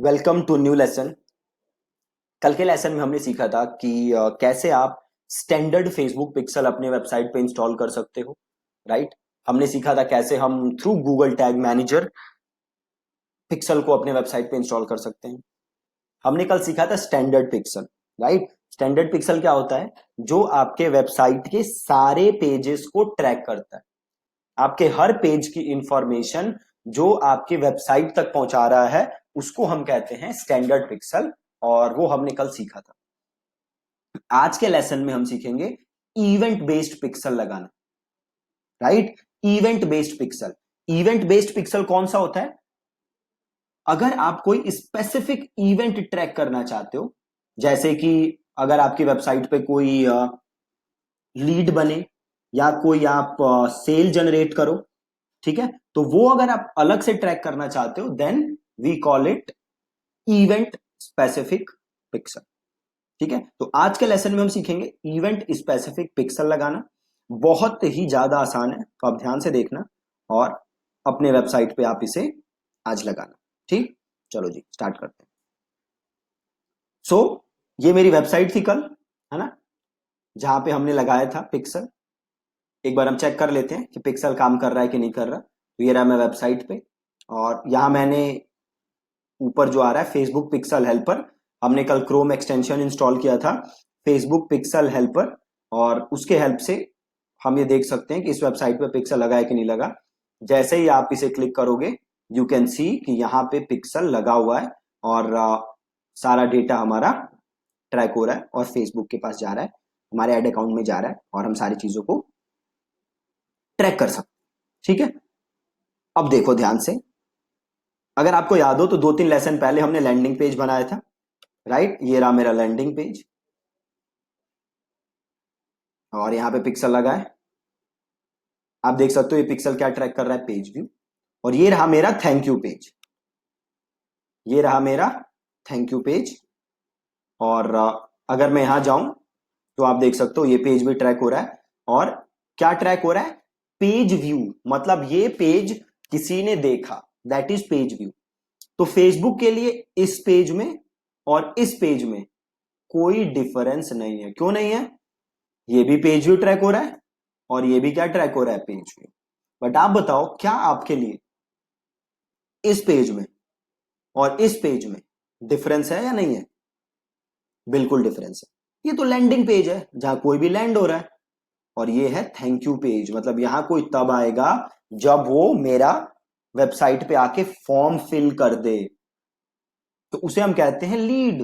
Welcome to new lesson. कल के lesson में हमने सीखा था कि कैसे आप स्टैंडर्ड फेसबुक पिक्सल अपने वेबसाइट पे इंस्टॉल कर सकते हो। राइट। हमने सीखा था कैसे हम through Google tag manager pixel को अपने वेबसाइट पे इंस्टॉल कर सकते हैं। हमने कल सीखा था standard pixel. Right. Standard pixel क्या होता है? जो आपके वेबसाइट के सारे पेजेस को ट्रैक करता है। आपके हर पेज की इंफॉर्मेशन जो आपके वेबसाइट तक पहुंचा रहा है उसको हम कहते हैं स्टैंडर्ड पिक्सल। और वो हमने कल सीखा था। आज के लेसन में हम सीखेंगे इवेंट बेस्ड पिक्सल लगाना। Right. Event based pixel. Event based pixel कौन सा होता है? अगर आप कोई स्पेसिफिक इवेंट ट्रैक करना चाहते हो, जैसे कि अगर आपकी वेबसाइट पे कोई लीड बने या कोई आप सेल जनरेट करो, ठीक है, तो वो अगर आप अलग से ट्रैक करना चाहते हो then we call it event specific pixel. ठीक है, तो आज के लेसन में हम सीखेंगे इवेंट स्पेसिफिक पिक्सल लगाना। बहुत ही ज्यादा आसान है, तो आप ध्यान से देखना और अपने वेबसाइट पे आप इसे आज लगाना। ठीक, चलो जी स्टार्ट करते हैं। सो ये मेरी वेबसाइट थी कल, है ना, जहां पे हमने लगाया था पिक्सल। एक बार हम चेक कर लेते हैं कि पिक्सल काम कर रहा है कि नहीं कर रहा। तो ये रहा मैं वेबसाइट पे, और यहां मैंने ऊपर जो आ रहा है फेसबुक पिक्सल हेल्पर, हमने कल क्रोम एक्सटेंशन इंस्टॉल किया था फेसबुक पिक्सल हेल्पर, और उसके हेल्प से हम ये देख सकते हैं कि इस वेबसाइट पे पिक्सल लगा है कि नहीं लगा। जैसे ही आप इसे क्लिक करोगे यू कैन सी कि यहाँ पे पिक्सल लगा हुआ है, और सारा डेटा हमारा ट्रैक हो रहा है और फेसबुक के पास जा रहा है, हमारे एड अकाउंट में जा रहा है, और हम सारी चीजों को ट्रैक कर सकते हैं। ठीक है, अब देखो ध्यान से। अगर आपको याद हो तो 2-3 लेसन पहले हमने लैंडिंग पेज बनाया था। राइट, ये रहा मेरा लैंडिंग पेज, और यहाँ पे पिक्सल लगा है। आप देख सकते हो ये पिक्सल क्या ट्रैक कर रहा है, पेज व्यू। और ये रहा मेरा थैंक यू पेज, ये रहा मेरा थैंक यू पेज। और अगर मैं यहां जाऊं तो आप देख सकते हो ये पेज भी ट्रैक हो रहा है। और क्या ट्रैक हो रहा है? पेज व्यू, मतलब ये पेज किसी ने देखा, दैट इज पेज व्यू। तो फेसबुक के लिए इस पेज में और इस पेज में कोई डिफरेंस नहीं है। क्यों नहीं है? ये भी पेज व्यू ट्रैक हो रहा है और ये भी क्या ट्रैक हो रहा है, पेज व्यू। बट आप बताओ क्या आपके लिए इस पेज में और इस पेज में डिफरेंस है या नहीं है? बिल्कुल डिफरेंस है। ये तो लैंडिंग पेज है जहां कोई भी लैंड हो रहा है, और ये है थैंक यू पेज, मतलब यहां कोई तब आएगा जब वो मेरा वेबसाइट पे आके फॉर्म फिल कर दे, तो उसे हम कहते हैं लीड।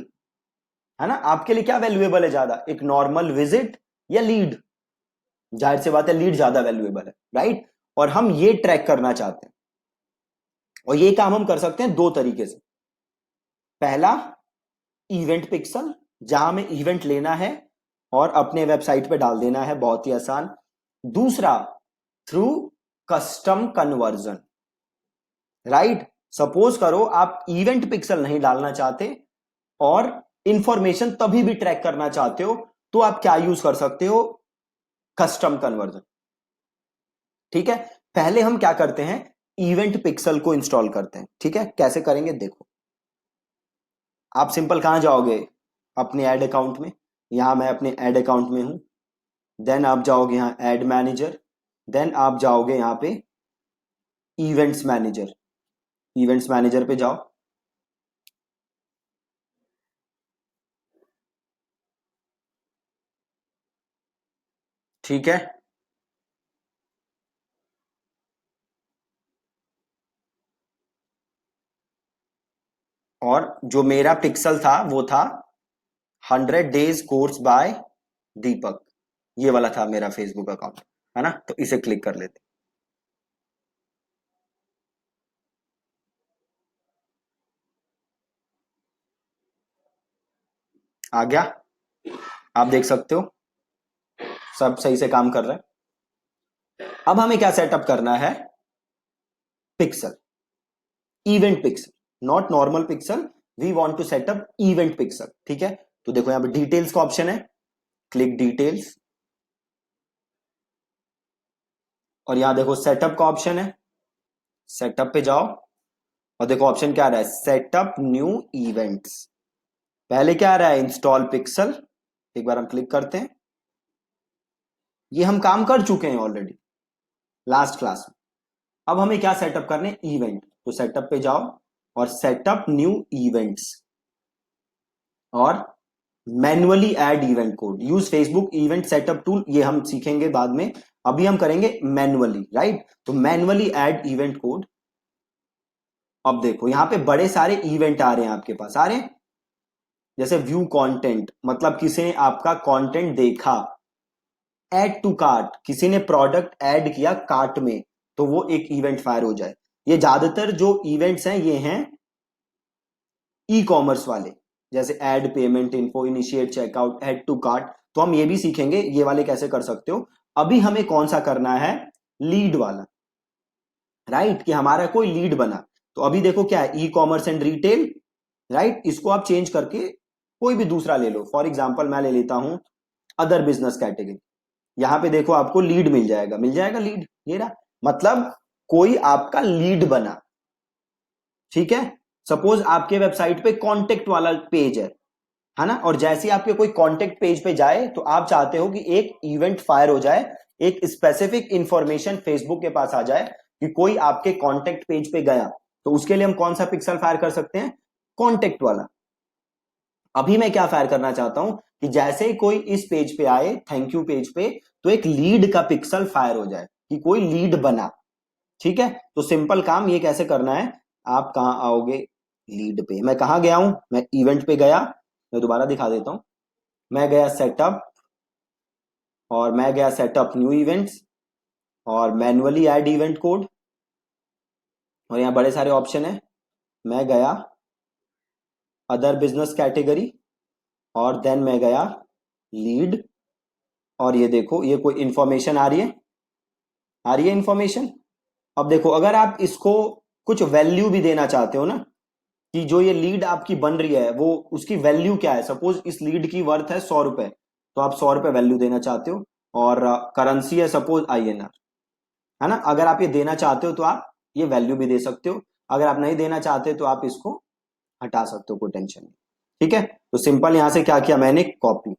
है ना, आपके लिए क्या वैल्यूएबल है ज्यादा, एक नॉर्मल विजिट या लीड? जाहिर सी बात है लीड ज्यादा वैल्यूएबल है। राइट, और हम ये ट्रैक करना चाहते हैं, और ये काम हम कर सकते हैं दो तरीके से। पहला, इवेंट पिक्सल, जहां में इवेंट लेना है और अपने वेबसाइट पे डाल देना है, बहुत ही आसान। दूसरा, through custom conversion. Right, suppose करो आप इवेंट पिक्सल नहीं डालना चाहते और इंफॉर्मेशन तभी भी ट्रैक करना चाहते हो, तो आप क्या यूज कर सकते हो? Custom conversion. ठीक है, पहले हम क्या करते हैं, इवेंट पिक्सल को इंस्टॉल करते हैं। ठीक है, कैसे करेंगे देखो। आप सिंपल कहां जाओगे, अपने ऐड अकाउंट में। यहां मैं अपने ऐड अकाउंट में हूं। देन आप जाओगे यहां एड मैनेजर। देन आप जाओगे यहां पे इवेंट्स मैनेजर। इवेंट्स मैनेजर पे जाओ। ठीक है, और जो मेरा पिक्सल था वो था 100 डेज कोर्स बाय दीपक। ये वाला था मेरा फेसबुक अकाउंट, है ना, तो इसे क्लिक कर लेते। आ गया, आप देख सकते हो सब सही से काम कर रहा है। अब हमें क्या सेटअप करना है, pixel, event pixel, not normal pixel. We want to setup event pixel. ठीक है, तो देखो यहां पे डिटेल्स का ऑप्शन है, क्लिक डिटेल्स। और यहां देखो सेटअप का ऑप्शन है, सेटअप पे जाओ। और देखो ऑप्शन क्या आ रहा है, सेटअप न्यू इवेंट्स। पहले क्या आ रहा है, इंस्टॉल पिक्सल। एक बार हम क्लिक करते हैं, ये हम काम कर चुके हैं ऑलरेडी लास्ट क्लास में। अब हमें क्या सेटअप करने, इवेंट। तो सेटअप पे जाओ और सेटअप न्यू इवेंट्स, और manually add event code, use Facebook event setup tool, ये हम सीखेंगे बाद में। अभी हम करेंगे मैन्युअली, राइट। तो मैन्युअली ऐड इवेंट कोड। अब देखो यहां पे बड़े सारे इवेंट आ रहे हैं आपके पास, आ रहे हैं। जैसे व्यू कंटेंट, मतलब किसी ने आपका कंटेंट देखा। ऐड टू कार्ट, किसी ने प्रोडक्ट ऐड किया कार्ट में, तो वो एक इवेंट फायर हो जाए। ये ज्यादातर जो इवेंट्स हैं ये हैं ई कॉमर्स वाले, जैसे add payment info, initiate checkout, add to cart. तो हम ये भी सीखेंगे ये वाले कैसे कर सकते हो। अभी हमें कौन सा करना है, लीड वाला, राइट, कि हमारा कोई लीड बना। तो अभी देखो क्या है, e commerce and retail, right. इसको आप चेंज करके कोई भी दूसरा ले लो। फॉर एग्जाम्पल मैं ले लेता हूं अदर बिजनेस कैटेगरी। यहां पे देखो आपको लीड मिल जाएगा, मिल जाएगा लीड, ये रहा। मतलब कोई आपका लीड बना, ठीक है। सपोज आपके वेबसाइट पे कॉन्टेक्ट वाला पेज है ना, और जैसे ही आपके कोई कॉन्टेक्ट पेज पे जाए तो आप चाहते हो कि एक इवेंट फायर हो जाए, एक स्पेसिफिक इंफॉर्मेशन फेसबुक के पास आ जाए कि कोई आपके कॉन्टेक्ट पेज पे गया। तो उसके लिए हम कौन सा पिक्सल फायर कर सकते हैं, कॉन्टेक्ट वाला। अभी मैं क्या फायर करना चाहता हूं कि जैसे ही कोई इस पेज पे आए, थैंक यू पेज पे, तो एक लीड का पिक्सल फायर हो जाए कि कोई लीड बना, ठीक है। तो सिंपल काम ये कैसे करना है, आप कहां आओगे, लीड पे। मैं कहां गया हूं, मैं इवेंट पे गया। मैं दोबारा दिखा देता हूं, मैं गया सेटअप, और मैं गया सेटअप न्यू इवेंट्स, और मैन्युअली ऐड इवेंट कोड, और यहाँ बड़े सारे ऑप्शन है। मैं गया अदर बिजनेस कैटेगरी, और देन मैं गया लीड। और ये देखो ये कोई इंफॉर्मेशन आ रही है, आ रही है इंफॉर्मेशन। अब देखो अगर आप इसको कुछ वैल्यू भी देना चाहते हो ना, कि जो ये लीड आपकी बन रही है वो उसकी वैल्यू क्या है। सपोज इस लीड की वर्थ है 100 रुपए, तो आप 100 रुपए वैल्यू देना चाहते हो, और करेंसी है सपोज INR, है ना। अगर आप ये देना चाहते हो तो आप ये वैल्यू भी दे सकते हो, अगर आप नहीं देना चाहते तो आप इसको हटा सकते हो, कोई टेंशन नहीं, ठीक है। तो सिंपल यहां से क्या किया मैंने, कॉपी,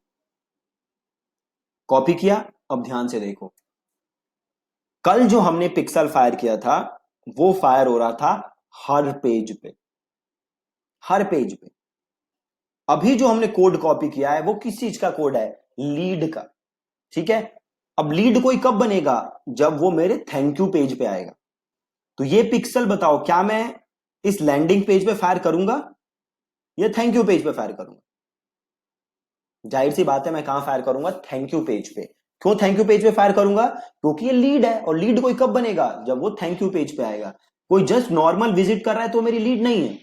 कॉपी किया। अब ध्यान से देखो, कल जो हमने पिक्सल फायर किया था वो फायर हो रहा था हर पेज पे, हर पेज पे। अभी जो हमने कोड कॉपी किया है वो किस चीज का कोड है, लीड का, ठीक है। अब लीड कोई कब बनेगा, जब वो मेरे थैंक यू पेज पे आएगा। तो ये पिक्सल बताओ, क्या मैं इस लैंडिंग पेज पे फायर करूंगा या थैंक यू पेज पे फायर करूंगा। जाहिर सी बात है मैं कहां फायर करूंगा, थैंक यू पेज पे। क्यों थैंक यू पेज पे फायर करूंगा, क्योंकि ये लीड है, और लीड कोई कब बनेगा, जब वो थैंक यू पेज पे आएगा। कोई जस्ट नॉर्मल विजिट कर रहा है तो मेरी लीड नहीं है,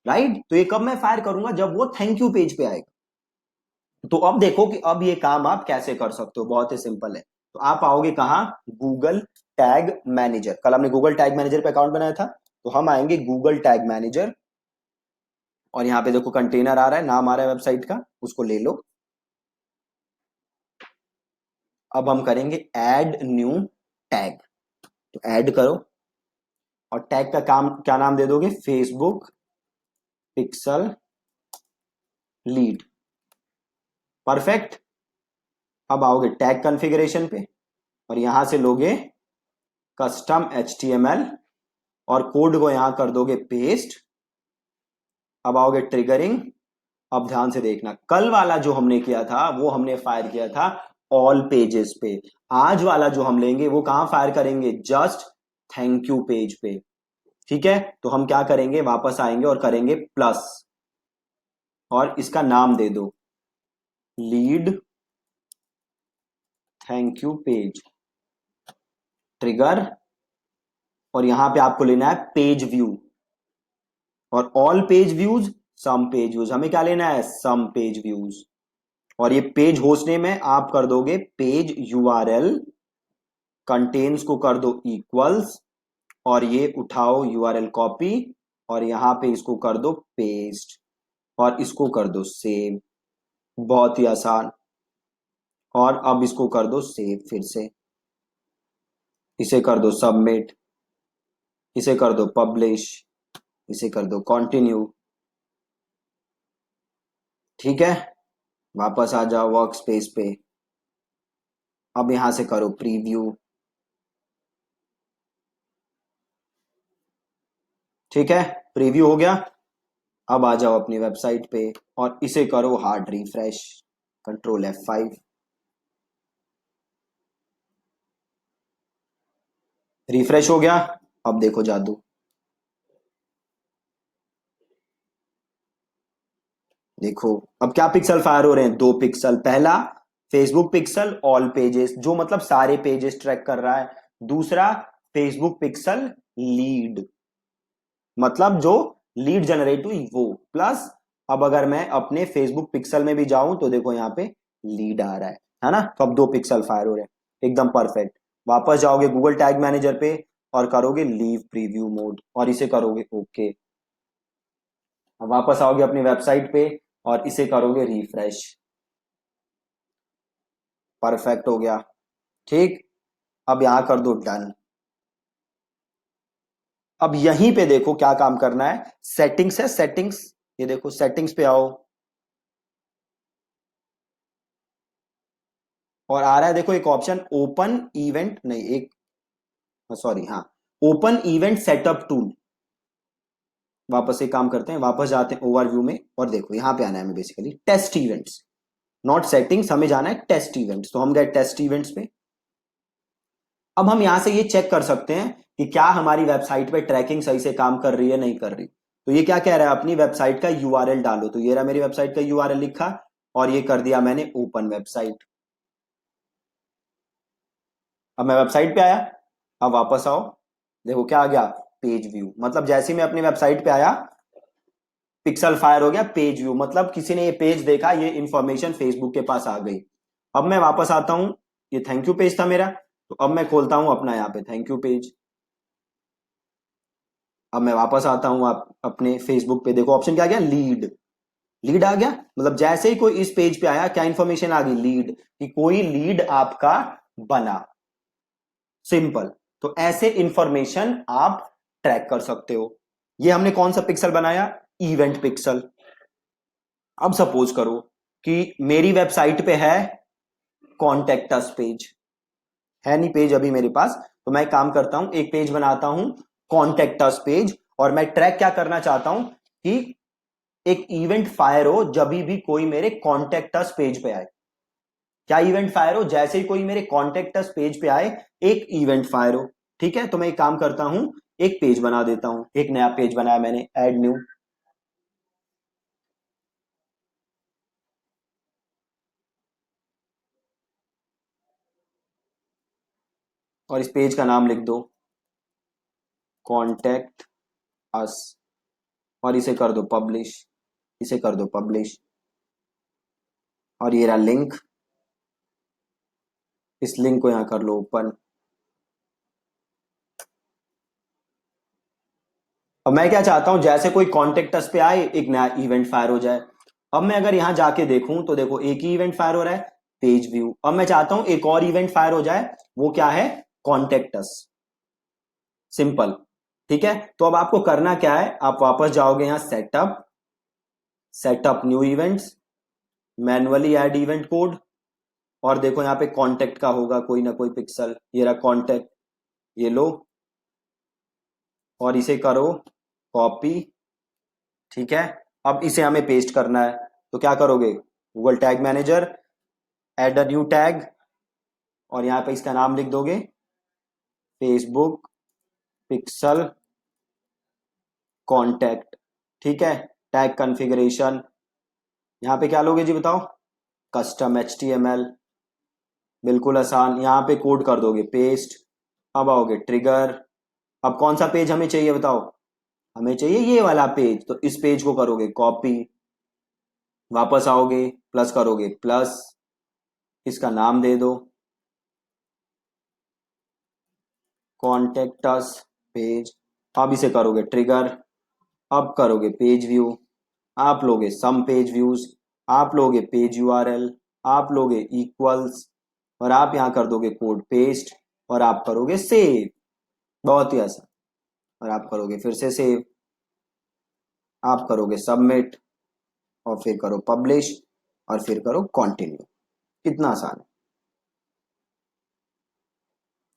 राइट। तो ये कब मैं फायर करूंगा, जब वो थैंक यू पेज पे आएगा। तो अब देखो कि अब ये काम आप कैसे कर सकते हो, बहुत ही सिंपल है। तो आप आओगे कहां, गूगल टैग मैनेजर। कल हमने गूगल टैग मैनेजर पे अकाउंट बनाया था, तो हम आएंगे गूगल टैग मैनेजर, और यहां पे देखो कंटेनर आ रहा है, नाम आ रहा है वेबसाइट का, उसको ले लो। अब हम करेंगे ऐड न्यू टैग। तो ऐड करो, और टैग का काम क्या नाम दे दोगे, फेसबुक पिक्सल लीड, परफेक्ट। अब आओगे टैग कॉन्फ़िगरेशन पे, और यहां से लोगे कस्टम HTML, और कोड को यहां कर दोगे पेस्ट। अब आओगे ट्रिगरिंग। अब ध्यान से देखना, कल वाला जो हमने किया था वो हमने फायर किया था ऑल पेजेस पे। आज वाला जो हम लेंगे वो कहां फायर करेंगे, जस्ट थैंक यू पेज पे, ठीक है। तो हम क्या करेंगे, वापस आएंगे और करेंगे प्लस, और इसका नाम दे दो lead thank you page, trigger. और यहां पे आपको लेना है पेज व्यू, और ऑल पेज व्यूज, सम पेज व्यूज। हमें क्या लेना है, सम पेज व्यूज। और ये पेज होस्ट नेम है, आप कर दोगे पेज URL, कंटेन्स को कर दो इक्वल्स, और ये उठाओ URL कॉपी, और यहां पे इसको कर दो पेस्ट, और इसको कर दो सेव। बहुत ही आसान। और अब इसको कर दो सेव, फिर से इसे कर दो सबमिट, इसे कर दो पब्लिश, इसे कर दो कंटिन्यू। ठीक है, वापस आ जाओ वर्क स्पेस पे। अब यहां से करो प्रीव्यू। ठीक है, प्रीव्यू हो गया। अब आ जाओ अपनी वेबसाइट पे और इसे करो hard refresh. Control F5। Refresh हो गया। अब देखो जादू। देखो अब क्या पिक्सल फायर हो रहे हैं, 2 पिक्सल। पहला फेसबुक पिक्सल ऑल पेजेस, जो मतलब सारे पेजेस ट्रैक कर रहा है। दूसरा फेसबुक पिक्सल लीड, मतलब जो लीड जनरेट हुई वो। प्लस अब अगर मैं अपने फेसबुक पिक्सल में भी जाऊं तो देखो यहाँ पे लीड आ रहा है ना। तो अब 2 पिक्सल फायर हो रहे हैं, एकदम परफेक्ट। वापस जाओगे गूगल टैग मैनेजर पे और करोगे लीव प्रीव्यू मोड और इसे करोगे ओके। अब वापस आओगे अपनी वेबसाइट पे और इसे करोगे रिफ्रेश। परफेक्ट हो गया। ठीक, अब यहां कर दो डन। अब यहीं पे देखो क्या काम करना है, सेटिंग्स है, सेटिंग्स। ये देखो सेटिंग्स पे आओ और आ रहा है देखो एक ऑप्शन ओपन इवेंट, नहीं एक, सॉरी हाँ, ओपन इवेंट सेटअप टूल। वापस एक काम करते हैं, वापस जाते हैं ओवरव्यू में और देखो यहां पे आना है हमें basically test events, not settings, हमें जाना है टेस्ट इवेंट्स। तो हम गए टेस्ट इवेंट्स पे। अब हम यहां से ये चेक कर सकते हैं कि क्या हमारी वेबसाइट पे ट्रैकिंग सही से काम कर रही है नहीं कर रही। तो ये क्या कह रहा है, अपनी वेबसाइट का यूआरएल डालो। तो ये रहा मेरी वेबसाइट का यूआरएल लिखा और ये कर दिया मैंने ओपन वेबसाइट। अब मैं वेबसाइट पे आया। अब वापस आओ, देखो क्या आ गया, पेज व्यू। मतलब जैसे ही मैं अपनी वेबसाइट पे आया पिक्सल फायर हो गया पेज व्यू, मतलब किसी ने ये पेज देखा, ये इंफॉर्मेशन फेसबुक के पास आ गई। अब मैं वापस आता हूं, ये थैंक यू पेज था मेरा। तो अब मैं खोलता हूं अपना यहाँ पे थैंक यू पेज। अब मैं वापस आता हूं आप अपने फेसबुक पे, देखो ऑप्शन क्या आ गया, लीड। लीड आ गया, मतलब जैसे ही कोई इस पेज पे आया क्या इंफॉर्मेशन आ गई, लीड, कि कोई लीड आपका बना। सिंपल। तो ऐसे इंफॉर्मेशन आप ट्रैक कर सकते हो। ये हमने कौन सा पिक्सल बनाया, इवेंट पिक्सल। अब सपोज करो कि मेरी वेबसाइट पे है कॉन्टेक्ट अस पेज, है नहीं पेज अभी मेरे पास। तो मैं एक काम करता हूं, एक पेज बनाता हूं कॉन्टेक्ट अस पेज, और मैं ट्रैक क्या करना चाहता हूं कि एक इवेंट फायर हो जब भी कोई मेरे कॉन्टेक्ट अस पेज पे आए। क्या इवेंट फायर हो, जैसे ही कोई मेरे कॉन्टेक्ट अस पेज पे आए एक इवेंट फायर हो। ठीक है, तो मैं एक काम करता हूं, एक पेज बना देता हूं, एक नया पेज बनाया मैंने, ऐड न्यू। और इस पेज का नाम लिख दो कॉन्टेक्ट अस और इसे कर दो पब्लिश। इसे कर दो पब्लिश और ये रहा लिंक। इस लिंक को यहां कर लो ओपन। अब मैं क्या चाहता हूं, जैसे कोई कॉन्टेक्ट अस पे आए एक नया इवेंट फायर हो जाए। अब मैं अगर यहां जाके देखूं तो देखो एक ही इवेंट फायर हो रहा है, पेज व्यू। अब मैं चाहता हूं एक और इवेंट फायर हो जाए, वो क्या है, कॉन्टेक्ट अस। सिंपल। ठीक है, तो अब आपको करना क्या है, आप वापस जाओगे यहां setup, setup new events, manually add event code, और देखो यहाँ पे कॉन्टेक्ट का होगा कोई ना कोई पिक्सल, ये रहा कॉन्टेक्ट। ये लो और इसे करो कॉपी। ठीक है, अब इसे हमें पेस्ट करना है। तो क्या करोगे, Google tag manager, add a new tag, और यहाँ पे इसका नाम लिख दोगे फेसबुक पिक्सल कॉन्टेक्ट। ठीक है, टैग कॉन्फ़िगरेशन, यहाँ पे क्या लोगे जी बताओ, कस्टम HTML। बिल्कुल आसान, यहाँ पे कोड कर दोगे पेस्ट। अब आओगे ट्रिगर। अब कौन सा पेज हमें चाहिए बताओ, हमें चाहिए ये वाला पेज, तो इस पेज को करोगे कॉपी। वापस आओगे प्लस करोगे प्लस, इसका नाम दे दो कॉन्टेक्ट अस पेज। अब इसे करोगे ट्रिगर। अब करोगे पेज व्यू, आप लोगे सम पेज व्यूज, आप लोगे पेज यूआरएल, आप लोगे इक्वल्स, और आप यहां कर दोगे कोड पेस्ट और आप करोगे सेव। बहुत ही आसान। और आप करोगे फिर से सेव। आप करोगे सबमिट और फिर करो पब्लिश और फिर करो कंटिन्यू। कितना आसान है।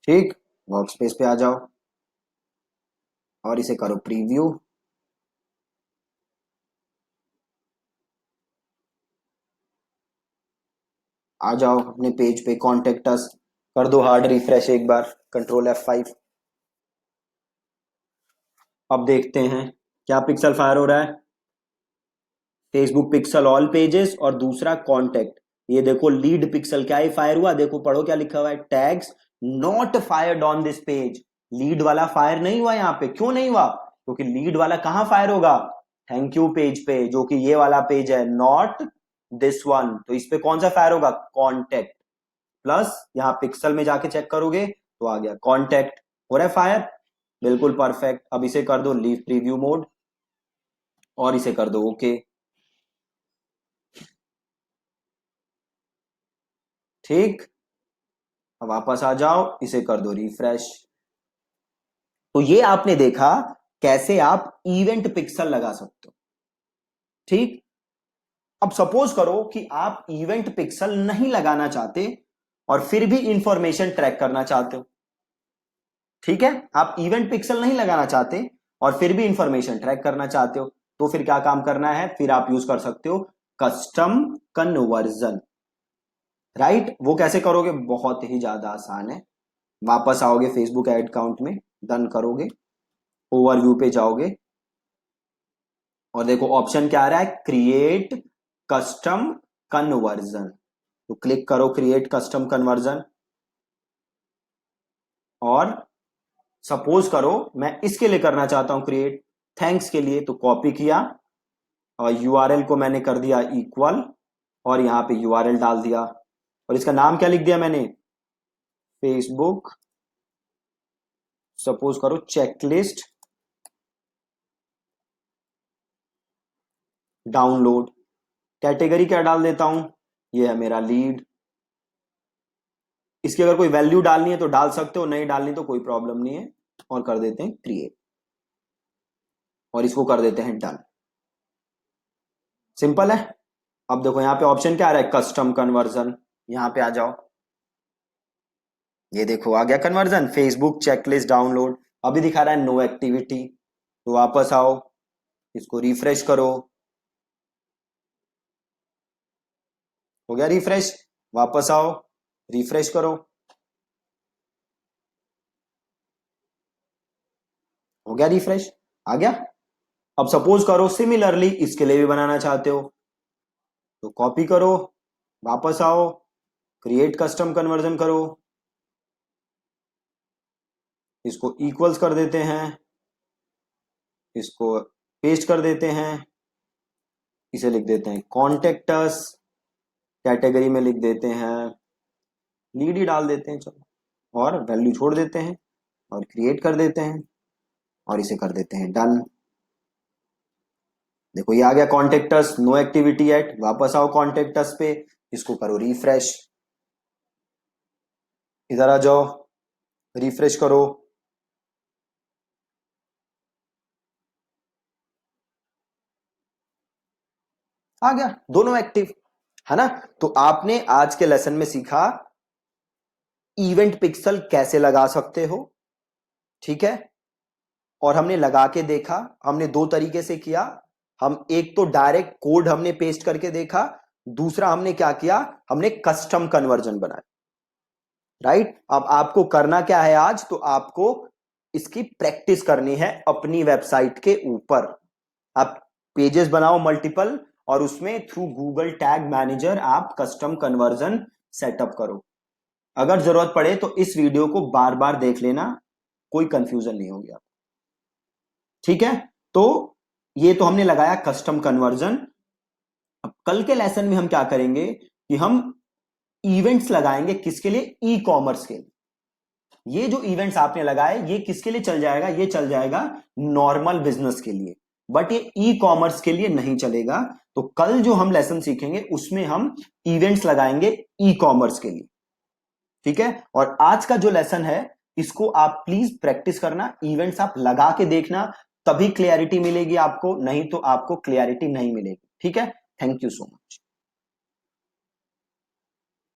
ठीक, वर्क स्पेस पे आ जाओ और इसे करो प्रीव्यू। आ जाओ अपने पेज पे, कॉन्टेक्ट अस कर दो हार्ड रिफ्रेश एक बार, कंट्रोल F5। अब देखते हैं क्या पिक्सल फायर हो रहा है। फेसबुक पिक्सल ऑल पेजेस और दूसरा कांटेक्ट। ये देखो लीड पिक्सल क्या ही फायर हुआ, देखो पढ़ो क्या लिखा हुआ है, tags not fired on this page. Lead वाला फायर नहीं हुआ यहाँ पे, क्यों नहीं हुआ? क्योंकि लीड वाला कहां फायर होगा? थैंक यू पेज पे, जो कि ये वाला पेज है, नॉट दिस वन। तो इस पे कौन सा फायर होगा? कॉन्टेक्ट। प्लस यहाँ पिक्सल में जाके चेक करोगे तो आ गया कॉन्टेक्ट। हो रहा है फायर, बिल्कुल परफेक्ट। अब इसे कर दो लीव प्रीव्यू मोड और इसे कर दो ओके। ठीक, अब वापस आ जाओ, इसे कर दो रिफ्रेश। तो ये आपने देखा कैसे आप इवेंट पिक्सल लगा सकते हो। ठीक, अब सपोज करो कि आप इवेंट पिक्सल नहीं लगाना चाहते और फिर भी इंफॉर्मेशन ट्रैक करना चाहते हो। ठीक है, आप इवेंट पिक्सल नहीं लगाना चाहते और फिर भी इंफॉर्मेशन ट्रैक करना चाहते हो, तो फिर क्या काम करना है? फिर आप यूज कर सकते हो कस्टम कन्वर्जन। राइट, वो कैसे करोगे? बहुत ही ज्यादा आसान है। वापस आओगे फेसबुक एड अकाउंट में, डन करोगे, ओवरव्यू पे जाओगे और देखो ऑप्शन क्या आ रहा है, क्रिएट कस्टम कन्वर्जन। तो क्लिक करो क्रिएट कस्टम कन्वर्जन और सपोज करो मैं इसके लिए करना चाहता हूं क्रिएट, थैंक्स के लिए, तो कॉपी किया और यूआरएल को मैंने कर दिया इक्वल और यहां पे यूआरएल डाल दिया और इसका नाम क्या लिख दिया मैंने? फेसबुक सपोज करो चेकलिस्ट डाउनलोड। कैटेगरी क्या डाल देता हूं? ये है मेरा लीड। इसकी अगर कोई वैल्यू डालनी है तो डाल सकते हो, नहीं डालनी तो कोई प्रॉब्लम नहीं है। और कर देते हैं क्रिएट और इसको कर देते हैं डन। सिंपल है। अब देखो यहां पे ऑप्शन क्या आ रहा है, कस्टम कन्वर्जन। यहां पे आ जाओ, ये देखो आ गया कन्वर्जन, फेसबुक चेकलिस्ट डाउनलोड। अभी दिखा रहा है नो एक्टिविटी, तो वापस आओ, इसको रिफ्रेश करो, हो गया रिफ्रेश। वापस आओ, रिफ्रेश करो, हो गया रिफ्रेश, आ गया। अब सपोज करो सिमिलरली इसके लिए भी बनाना चाहते हो, तो कॉपी करो, वापस आओ, क्रिएट कस्टम कन्वर्जन करो, इसको इक्वल्स कर देते हैं, इसको पेस्ट कर देते हैं, इसे लिख देते हैं कॉन्टेक्ट अस, कैटेगरी में लिख देते हैं लीड ही डाल देते हैं, चलो, और वैल्यू छोड़ देते हैं और क्रिएट कर देते हैं और इसे कर देते हैं डन। देखो ये आ गया कॉन्टेक्टस, नो एक्टिविटी एट। वापस आओ कॉन्टेक्टस पे, इसको करो रिफ्रेश, इधर आ जाओ, रिफ्रेश करो, आ गया दोनों एक्टिव, है ना। तो आपने आज के लेसन में सीखा इवेंट पिक्सल कैसे लगा सकते हो। ठीक है, और हमने लगा के देखा, हमने दो तरीके से किया। हम एक तो डायरेक्ट कोड हमने पेस्ट करके देखा, दूसरा हमने क्या किया, हमने कस्टम कन्वर्जन बनाया। राइट, अब आपको करना क्या है आज, तो आपको इसकी प्रैक्टिस करनी है अपनी वेबसाइट के ऊपर। आप पेजेस बनाओ मल्टीपल और उसमें थ्रू गूगल टैग मैनेजर आप कस्टम कन्वर्जन सेटअप करो। अगर जरूरत पड़े तो इस वीडियो को बार बार देख लेना, कोई कंफ्यूजन नहीं होगी आप। ठीक है, तो ये तो हमने लगाया कस्टम कन्वर्जन। अब कल के लेसन में हम क्या करेंगे कि हम इवेंट्स लगाएंगे, किसके लिए? ई कॉमर्स के लिए। ये जो इवेंट्स आपने लगाए ये किसके लिए चल जाएगा? ये चल जाएगा नॉर्मल बिजनेस के लिए, बट ये ई कॉमर्स के लिए नहीं चलेगा। तो कल जो हम लेसन सीखेंगे उसमें हम इवेंट्स लगाएंगे ई कॉमर्स के लिए। ठीक है, और आज का जो लेसन है इसको आप प्लीज प्रैक्टिस करना, इवेंट्स आप लगा के देखना, तभी क्लियरिटी मिलेगी आपको, नहीं तो आपको क्लियरिटी नहीं मिलेगी। ठीक है, थैंक यू सो मच।